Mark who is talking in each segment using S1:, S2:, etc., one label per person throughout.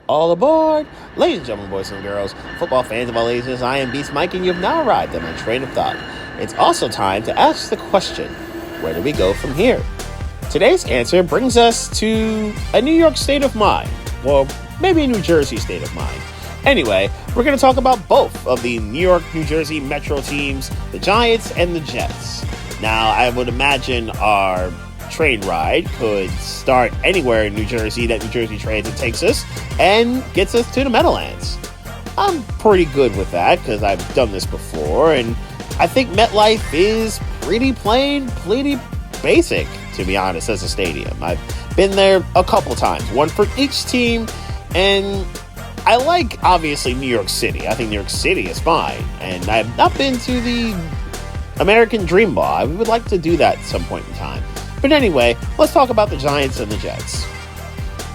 S1: All aboard! Ladies and gentlemen, boys and girls, football fans of all ages, I am Beast Mike, and you have now arrived at my train of thought. It's also time to ask the question, where do we go from here? Today's answer brings us to a New York state of mind, or maybe a New Jersey state of mind. Anyway, we're going to talk about both of the New York, New Jersey Metro teams, the Giants and the Jets. Now, I would imagine our train ride could start anywhere in New Jersey that New Jersey Transit takes us and gets us to the Meadowlands. I'm pretty good with that because I've done this before, and I think MetLife is pretty plain, pretty basic, to be honest, as a stadium. I've been there a couple times, one for each team, and I like, obviously, New York City. I think New York City is fine, and I've not been to the American Dream Ball. I would like to do that at some point in time. But anyway, let's talk about the Giants and the Jets.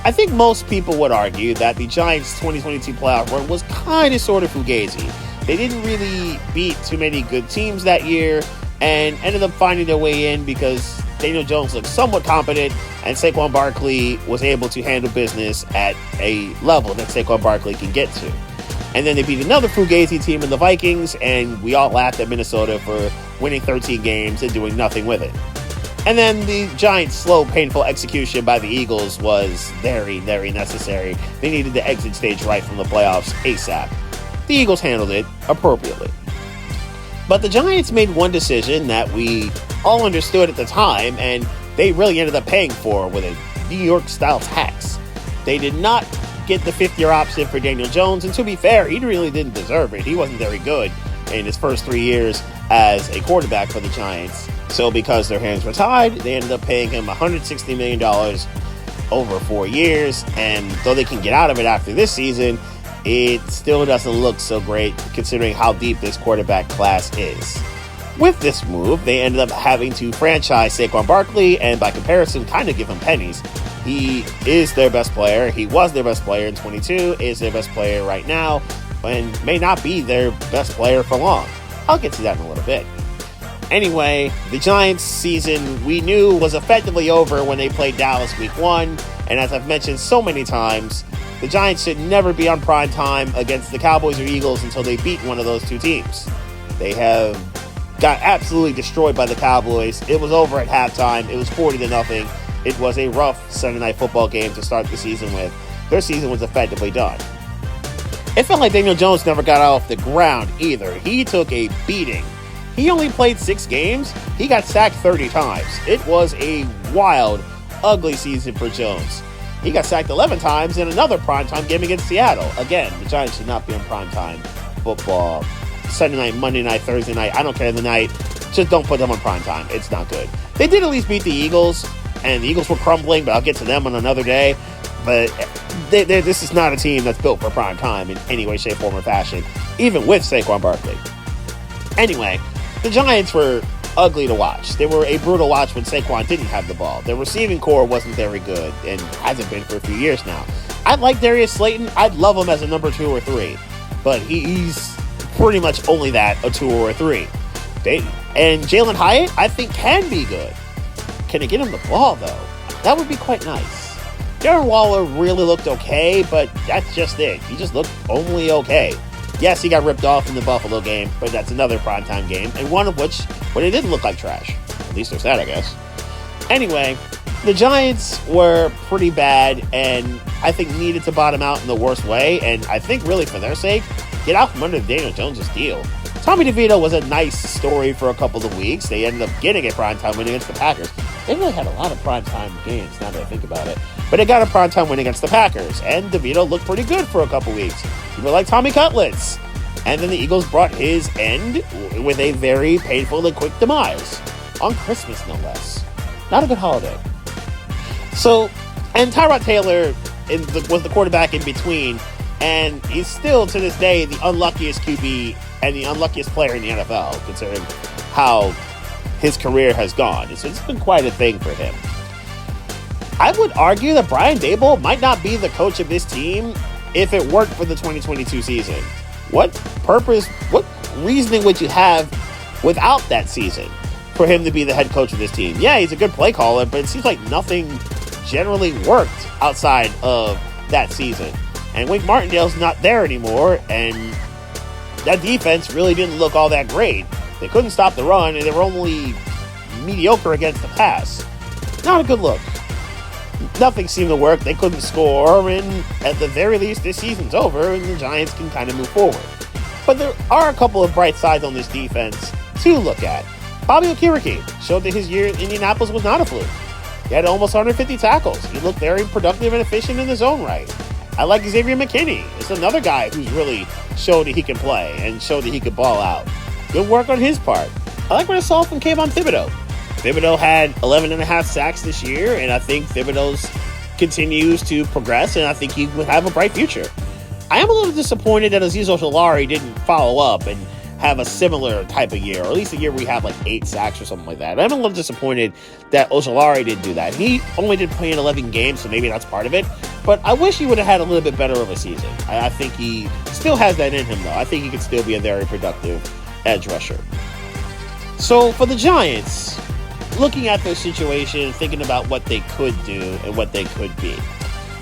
S1: I think most people would argue that the Giants' 2022 playoff run was kind of sort of fugazi. They didn't really beat too many good teams that year and ended up finding their way in because Daniel Jones looked somewhat competent and Saquon Barkley was able to handle business at a level that Saquon Barkley can get to. And then they beat another fugazi team in the Vikings, and we all laughed at Minnesota for winning 13 games and doing nothing with it. And then the Giants' slow, painful execution by the Eagles was very, very necessary. They needed to exit stage right from the playoffs ASAP. The Eagles handled it appropriately. But the Giants made one decision that we all understood at the time, and they really ended up paying for with a New York-style tax. They did not get the fifth-year option for Daniel Jones, and to be fair, he really didn't deserve it. He wasn't very good in his first 3 years as a quarterback for the Giants. So because their hands were tied, they ended up paying him $160 million over 4 years. And though they can get out of it after this season, it still doesn't look so great considering how deep this quarterback class is. With this move, they ended up having to franchise Saquon Barkley and by comparison kind of give him pennies. He is their best player. He was their best player in 22, is their best player right now, and may not be their best player for long. I'll get to that in a little bit. Anyway, the Giants season we knew was effectively over when they played Dallas week 1, and as I've mentioned so many times, the Giants should never be on prime time against the Cowboys or Eagles until they beat one of those two teams. They have got absolutely destroyed by the Cowboys. It was over at halftime. It was 40-0. It was a rough Sunday Night Football game to start the season with. Their season was effectively done. It felt like Daniel Jones never got off the ground either. He took a beating. He only played 6 games. He got sacked 30 times. It was a wild, ugly season for Jones. He got sacked 11 times in another primetime game against Seattle. Again, the Giants should not be on primetime football. Sunday night, Monday night, Thursday night, I don't care the night. Just don't put them on primetime. It's not good. They did at least beat the Eagles, and the Eagles were crumbling, but I'll get to them on another day. But this is not a team that's built for prime time in any way, shape, form, or fashion, even with Saquon Barkley. Anyway, the Giants were ugly to watch. They were a brutal watch when Saquon didn't have the ball. Their receiving core wasn't very good and hasn't been for a few years now. I like Darius Slayton. I'd love him as a number 2 or 3, but he's pretty much only that, a 2 or a 3. And Jalen Hyatt, I think, can be good. Can they get him the ball, though? That would be quite nice. Darren Waller really looked okay, but that's just it. He just looked only okay. Yes, he got ripped off in the Buffalo game, but that's another primetime game, and one of which, well, it didn't look like trash. At least there's that, I guess. Anyway, the Giants were pretty bad, and I think needed to bottom out in the worst way, and I think really for their sake, get out from under Daniel Jones' deal. Tommy DeVito was a nice story for a couple of weeks. They ended up getting a primetime win against the Packers. They really had a lot of primetime games, now that I think about it. But they got a primetime win against the Packers, and DeVito looked pretty good for a couple weeks. People like Tommy Cutlets. And then the Eagles brought his end with a very painful and quick demise. On Christmas, no less. Not a good holiday. So, and Tyrod Taylor was the quarterback in between, and he's still, to this day, the unluckiest QB and the unluckiest player in the NFL, considering how his career has gone. It's been quite a thing for him. I would argue that Brian Daboll might not be the coach of this team if it weren't for the 2022 season. What reasoning would you have without that season for him to be the head coach of this team? Yeah, he's a good play caller, but it seems like nothing generally worked outside of that season. And Wink Martindale's not there anymore, and that defense really didn't look all that great. They couldn't stop the run, and they were only mediocre against the pass. Not a good look. Nothing seemed to work. They couldn't score, and at the very least, this season's over, and the Giants can kind of move forward. But there are a couple of bright sides on this defense to look at. Bobby Okereke showed that his year in Indianapolis was not a fluke. He had almost 150 tackles. He looked very productive and efficient in his own right. I like Xavier McKinney. It's another guy who's really showed that he can play and showed that he could ball out. Good work on his part. I like what I saw from Kayvon Thibodeaux. Thibodeaux had 11.5 sacks this year, and I think Thibodeaux continues to progress, and I think he would have a bright future. I am a little disappointed that Azeez Ojulari didn't follow up and have a similar type of year, or at least a year where we have like 8 sacks or something like that. I'm a little disappointed that Ojulari didn't do that. He only did play in 11 games, so maybe that's part of it. But I wish he would have had a little bit better of a season. I think he still has that in him, though. I think he could still be a very productive edge rusher. So for the Giants, looking at their situation, thinking about what they could do and what they could be,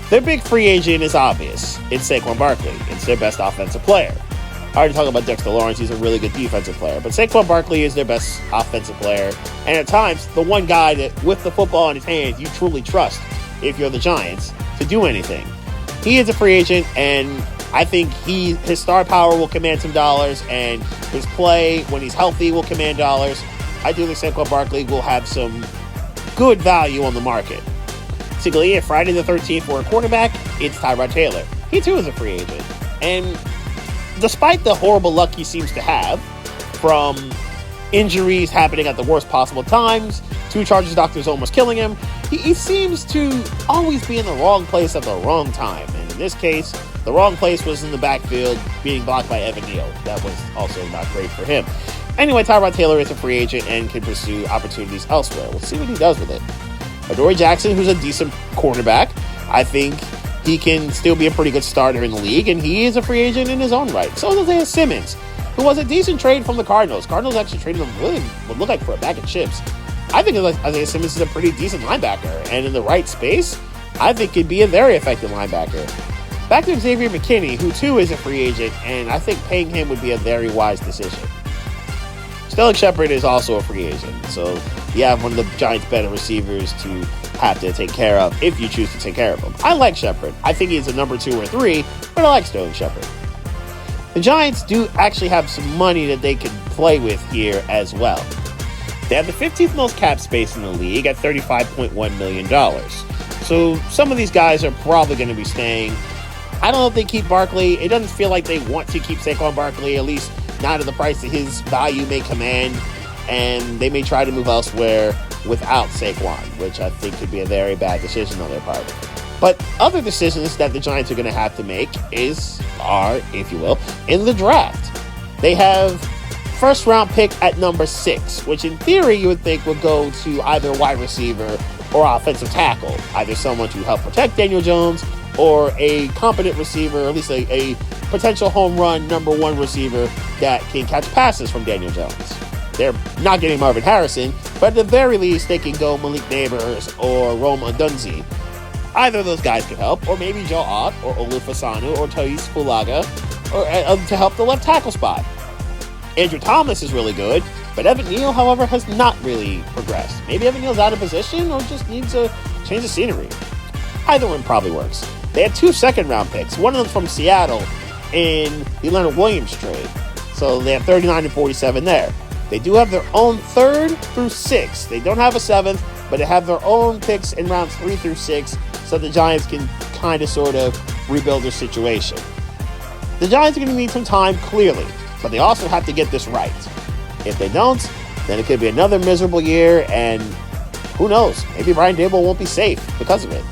S1: their big free agent is obvious. It's Saquon Barkley. It's their best offensive player. I already talked about Dexter Lawrence. He's a really good defensive player. But Saquon Barkley is their best offensive player. And at times, the one guy that, with the football in his hands, you truly trust, if you're the Giants, to do anything. He is a free agent, and I think his star power will command some dollars, and his play, when he's healthy, will command dollars. I do think Saquon Barkley will have some good value on the market. Particularly if Friday the 13th for a quarterback, it's Tyrod Taylor. He too is a free agent. And despite the horrible luck he seems to have from injuries happening at the worst possible times, 2 Chargers doctors almost killing him, he seems to always be in the wrong place at the wrong time. And in this case, the wrong place was in the backfield, being blocked by Evan Neal. That was also not great for him. Anyway, Tyrod Taylor is a free agent and can pursue opportunities elsewhere. We'll see what he does with it. Adoree Jackson, who's a decent cornerback, I think he can still be a pretty good starter in the league, and he is a free agent in his own right. So is Isaiah Simmons, who was a decent trade from the Cardinals. Cardinals actually traded him really what looked like for a bag of chips. I think Isaiah Simmons is a pretty decent linebacker, and in the right space, I think he'd be a very effective linebacker. Back to Xavier McKinney, who too is a free agent, and I think paying him would be a very wise decision. Sterling Shepard is also a free agent, so you have one of the Giants' better receivers to have to take care of if you choose to take care of him. I like Shepard. I think he's a number 2 or 3, but I like Sterling Shepard. The Giants do actually have some money that they can play with here as well. They have the 15th most cap space in the league at $35.1 million. So some of these guys are probably going to be staying. I don't know if they keep Barkley. It doesn't feel like they want to keep Saquon Barkley, at least not at the price that his value may command. And they may try to move elsewhere without Saquon, which I think could be a very bad decision on their part. But other decisions that the Giants are going to have to make are, if you will, in the draft. They have first-round pick at number 6, which in theory you would think would go to either wide receiver or offensive tackle, either someone to help protect Daniel Jones or a competent receiver, or at least a potential home run number 1 receiver that can catch passes from Daniel Jones. They're not getting Marvin Harrison, but at the very least, they can go Malik Neighbors or Rome Odunze. Either of those guys could help, or maybe Joe Ott or Olu Fasanu or Thais Fulaga or to help the left tackle spot. Andrew Thomas is really good, but Evan Neal, however, has not really progressed. Maybe Evan Neal's out of position or just needs a change of scenery. Either one probably works. They had 2 second-round picks, one of them from Seattle in the Leonard Williams trade. So they have 39 and 47 there. They do have their own 3rd through 6th. They don't have a 7th, but they have their own picks in rounds 3 through 6, so the Giants can kind of sort of rebuild their situation. The Giants are going to need some time, clearly, but they also have to get this right. If they don't, then it could be another miserable year, and who knows, maybe Brian Daboll won't be safe because of it.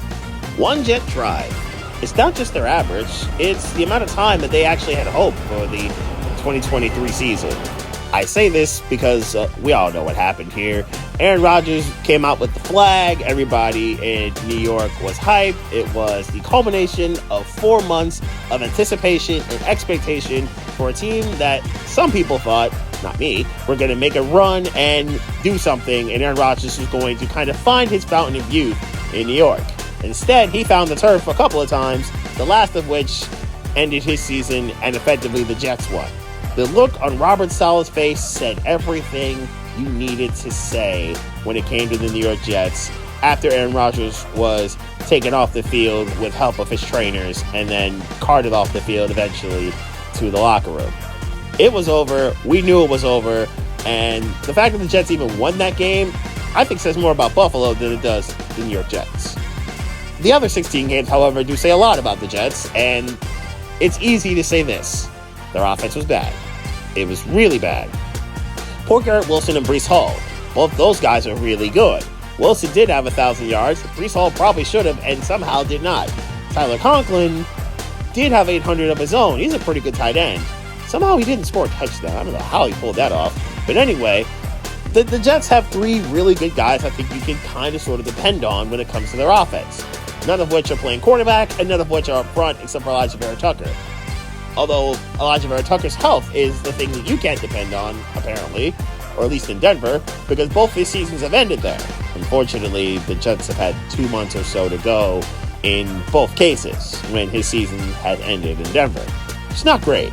S1: One jet drive. It's not just their average, it's the amount of time that they actually had hope for the 2023 season. I say this because we all know what happened here. Aaron Rodgers came out with the flag. Everybody in New York was hyped. It was the culmination of 4 months of anticipation and expectation for a team that some people thought, not me, were going to make a run and do something, and Aaron Rodgers was going to kind of find his fountain of youth in New York. Instead, he found the turf a couple of times the last of which ended his season and effectively the Jets won. The look on Robert Saleh's face said everything you needed to say when it came to the New York Jets after Aaron Rodgers was taken off the field with help of his trainers and then carted off the field eventually to the locker room. It was over. We knew it was over. And the fact that the Jets even won that game, I think says more about Buffalo than it does the New York Jets. The other 16 games, however, do say a lot about the Jets, and it's easy to say this. Their offense was bad. It was really bad. Poor Garrett Wilson and Breece Hall. Both those guys are really good. Wilson did have 1,000 yards. Breece Hall probably should have and somehow did not. Tyler Conklin did have 800 of his own. He's a pretty good tight end. Somehow he didn't score a touchdown. I don't know how he pulled that off. But anyway, the Jets have three really good guys I think you can kind of sort of depend on when it comes to their offense. None of which are playing quarterback and none of which are up front except for Elijah Vera Tucker. Although Elijah Vera Tucker's health is the thing that you can't depend on, apparently, or at least in Denver, because both his seasons have ended there. Unfortunately, the Jets have had 2 months or so to go in both cases when his season had ended in Denver. It's not great.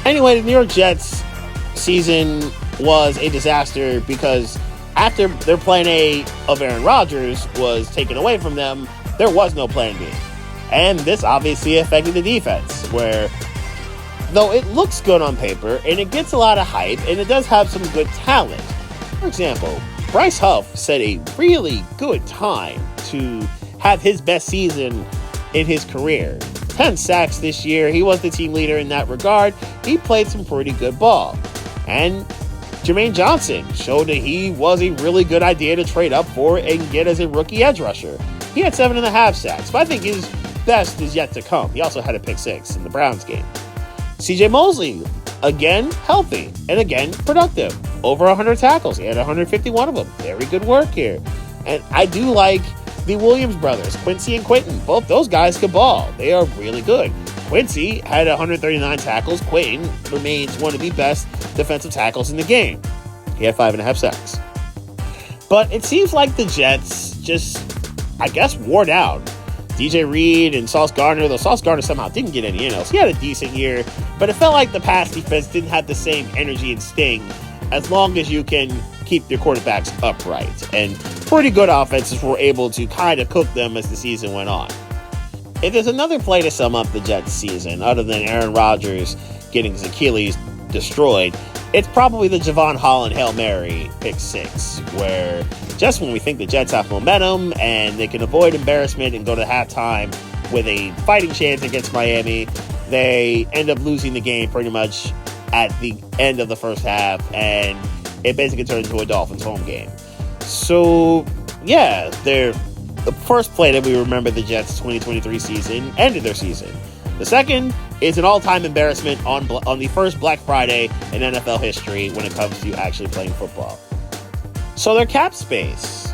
S1: Anyway, the New York Jets season was a disaster because after their plan A of Aaron Rodgers was taken away from them, there was no plan B. And this obviously affected the defense, where though it looks good on paper and it gets a lot of hype and it does have some good talent. For example, Bryce Huff set a really good time to have his best season in his career. 10 sacks this year. He was the team leader in that regard. He played some pretty good ball. And Jermaine Johnson showed that he was a really good idea to trade up for and get as a rookie edge rusher. He had 7.5 sacks, but I think his best is yet to come. He also had a pick 6 in the Browns game. CJ Mosley, again, healthy and again, productive. Over 100 tackles. He had 151 of them. Very good work here. And I do like the Williams brothers, Quincy and Quentin. Both those guys could ball. They are really good. Quincy had 139 tackles. Quentin remains one of the best defensive tackles in the game. He had 5.5 sacks. But it seems like the Jets just, I guess, wore down. DJ Reed and Sauce Gardner, though Sauce Gardner somehow didn't get any in-outs. He had a decent year, but it felt like the pass defense didn't have the same energy and sting as long as you can keep your quarterbacks upright. And pretty good offenses were able to kind of cook them as the season went on. If there's another play to sum up the Jets season, other than Aaron Rodgers getting his Achilles destroyed, it's probably the Javon Holland Hail Mary pick 6, where just when we think the Jets have momentum and they can avoid embarrassment and go to halftime with a fighting chance against Miami, they end up losing the game pretty much at the end of the first half, and it basically turned into a Dolphins home game. So, yeah, the first play that we remember the Jets' 2023 season ended their season. The second is an all-time embarrassment on the first Black Friday in NFL history when it comes to actually playing football. So their cap space,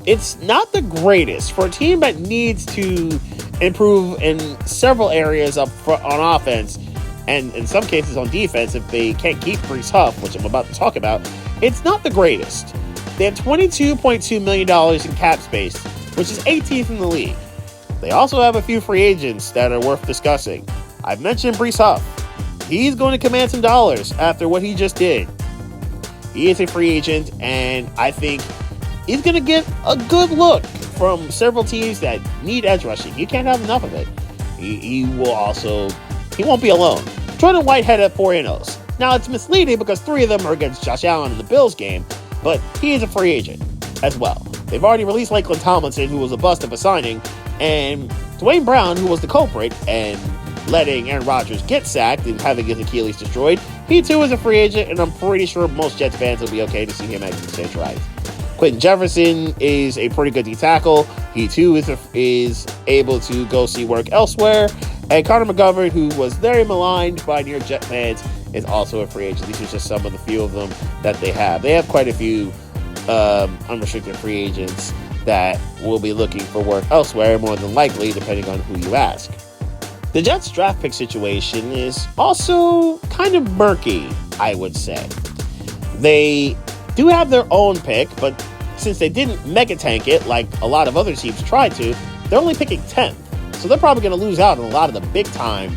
S1: it's not the greatest for a team that needs to improve in several areas up front on offense, and in some cases on defense if they can't keep Breece Huff, which I'm about to talk about. It's not the greatest. They have $22.2 million in cap space, which is 18th in the league. They also have a few free agents that are worth discussing. I've mentioned Breece Huff. He's going to command some dollars after what he just did. He is a free agent, and I think he's going to get a good look from several teams that need edge rushing. You can't have enough of it. He won't be alone. Jordan Whitehead at 4 in-0s. Now, it's misleading because 3 of them are against Josh Allen in the Bills game, but he is a free agent as well. They've already released Lakeland Tomlinson, who was a bust of a signing, and Dwayne Brown, who was the culprit and letting Aaron Rodgers get sacked and having his Achilles destroyed. He too is a free agent, and I'm pretty sure most Jets fans will be okay to see him at the Saints rise. Quentin Jefferson is a pretty good D-tackle. He too is able to go see work elsewhere. And Connor McGovern, who was very maligned by New York Jet fans, is also a free agent. These are just some of the few of them that they have. They have quite a few unrestricted free agents that will be looking for work elsewhere, more than likely, depending on who you ask. The Jets' draft pick situation is also kind of murky, I would say. They do have their own pick, but since they didn't mega tank it like a lot of other teams tried to, they're only picking 10th. So they're probably going to lose out on a lot of the big time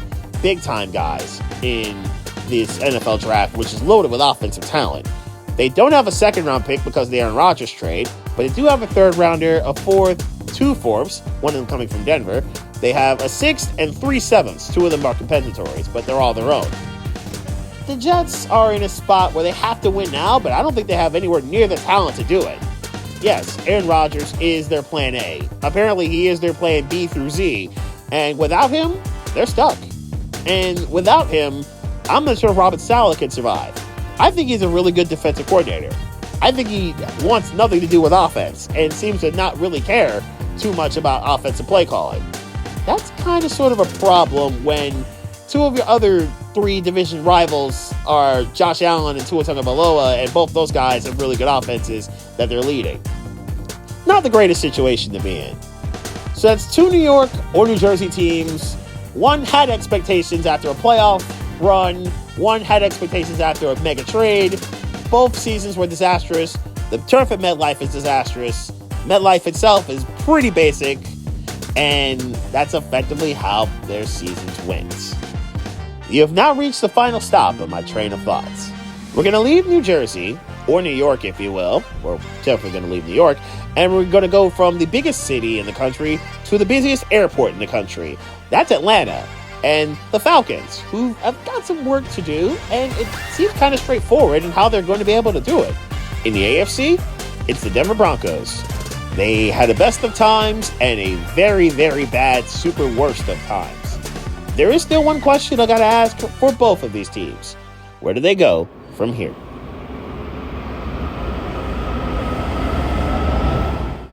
S1: guys in this NFL draft, which is loaded with offensive talent. They don't have a second-round pick because of the Aaron Rodgers trade, but they do have a third-rounder, a fourth, two fourths, one of them coming from Denver. They have a sixth and 3 sevenths. Two of them are compensatories, but they're all their own. The Jets are in a spot where they have to win now, but I don't think they have anywhere near the talent to do it. Yes, Aaron Rodgers is their plan A. Apparently, he is their plan B through Z. And without him, they're stuck. And without him, I'm not sure if Robert Saleh can survive. I think he's a really good defensive coordinator. I think he wants nothing to do with offense and seems to not really care too much about offensive play calling. That's kind of sort of a problem when two of your other 3 division rivals are Josh Allen and Tua Tagovailoa, and both those guys have really good offenses that they're leading. Not the greatest situation to be in. So that's 2 New York or New Jersey teams. One had expectations after a playoff run. One had expectations after a mega trade. Both seasons were disastrous. The turf at MetLife is disastrous. MetLife itself is pretty basic. And that's effectively how their seasons went. You have now reached the final stop of my train of thoughts. We're going to leave New Jersey, or New York if you will. We're definitely going to leave New York. And we're going to go from the biggest city in the country to the busiest airport in the country. That's Atlanta. And the Falcons, who have got some work to do, and it seems kind of straightforward in how they're going to be able to do it. In the AFC, it's the Denver Broncos. They had a best of times and a very, very bad super worst of times. There is still one question I got to ask for both of these teams. Where do they go from here?